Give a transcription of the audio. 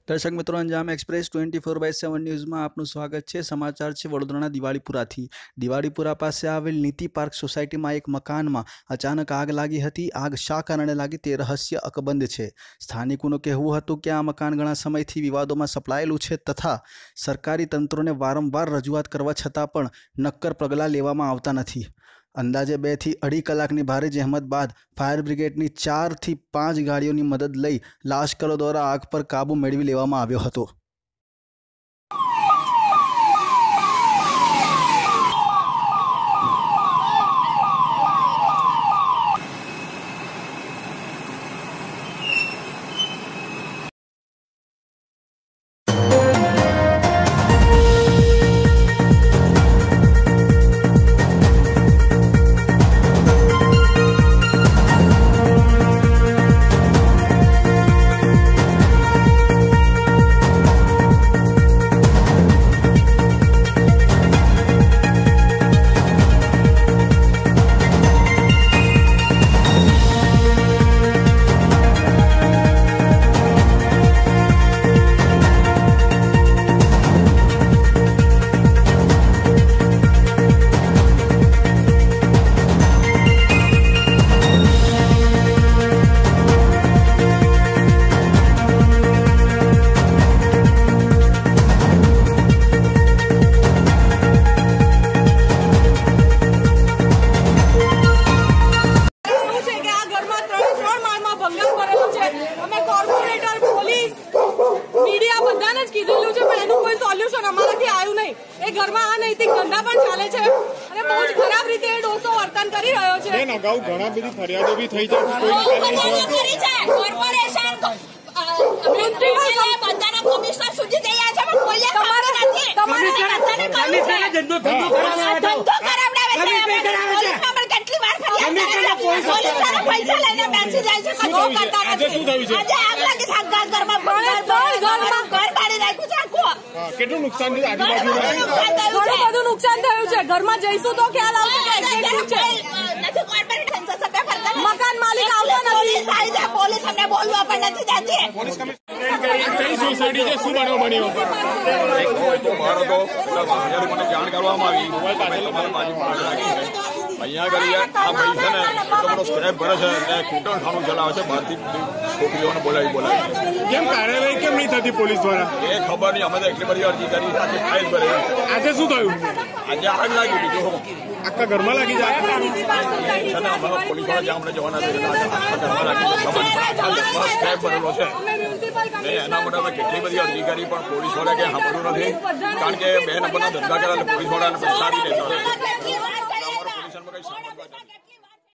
दर्शक मित्रों, अंजाम एक्सप्रेस 24/7 ન્યૂઝમાં આપનું સ્વાગત છે। સમાચાર છે વડોદરાના દિવાળીપુરાથી। દિવાળીપુરા પાસે આવેલ નીતિ પાર્ક સોસાયટીમાં એક મકાનમાં અચાનક આગ લાગી હતી। આગ શા કારણે લાગી તે રહસ્ય અકબંધ છે। સ્થાનિકોનું કહેવું હતું કે આ મકાન ઘણા સમયથી વિવાદોમાં સપડાયેલું છે તથા સરકારી તંત્રોને વારંવાર રજૂઆત કરવા છતાં પણ નક્કર પગલાં લેવામાં આવતા નથી। અંદાજે 2 થી 2.5 કલાકની ભારે જહેમત બાદ ફાયર બ્રિગેડની 4 થી 5 ગાડીઓની મદદ લઈ લાશ્કરો દ્વારા આગ પર કાબૂ મેળવી લેવામાં આવ્યો હતો। घर में अनैतिक धंधा पण चाले छे अने बहुत खराब रीते डोસો वर्तन करी रह्यो छे। बेन अगाऊ घणा बधी फरियादो भी થઈ છે કોઈ કરી છે કોર્પોરેશન મ્યુનિસિપલ બધાના કમિશનર સુધી ગયા છે પણ કોઈ તમારે નથી તમારે ધંધો કરાવડાવે છે પોલીસ કેટલી વાર ફરિયાદ પોલીસ પૈસા લઈને બેસી જાય છે કશું કરતા નથી। આજે શું થયું છે? આજે આગ લાગી સાગર ઘરમાં ઘર બાળી નાખ્યું છે આખું। કેટલું નુકસાન થયું? આજુબાજુ ઘણું બધું નુકસાન થયું છે। ઘરમાં જઈશું તો ખ્યાલ આવશે કે એક્ઝેક્ટ શું છે। મકાન માલિક આવતો નથી, પોલીસ અમને બોલવા પણ નથી દેતી। કઈ સોસાયટી છે? શું બનાવ બન્યો? મારો તો મને જાણ કરવામાં આવી તમારી બાજુમાં લાગી છે અહીંયા આગળ આ ભાઈ છે ને એટલો બધો સ્ક્રેપ ભરે છે અને કૂટણ ખાનું ચલાવે છે। બહારથી છોકરીઓને બોલાવી કેમ કાર્યવાહી કેમ નહીં થતી પોલીસ દ્વારા? એ ખબર નહીં। અમે તો એટલી બધી અરજી કરી આખી ફાઇલ ભરી। આજે શું થયું? આજે આગ લાગી બીજું આખા ઘરમાં લાગી જાય છે ને અમારા પોલીસ વાળા જ્યાં અમને જવાના છે આખા ઘરમાં લાગી સ્ક્રેપ ભરેલો છે। એના માટે અમે કેટલી બધી અરજી કરી પણ પોલીસ વાળા કે સાંભળ્યું નથી, કારણ કે 2 નંબરના ધંધા કર્યા પોલીસ વાળાને પૈસા આપી દેતા।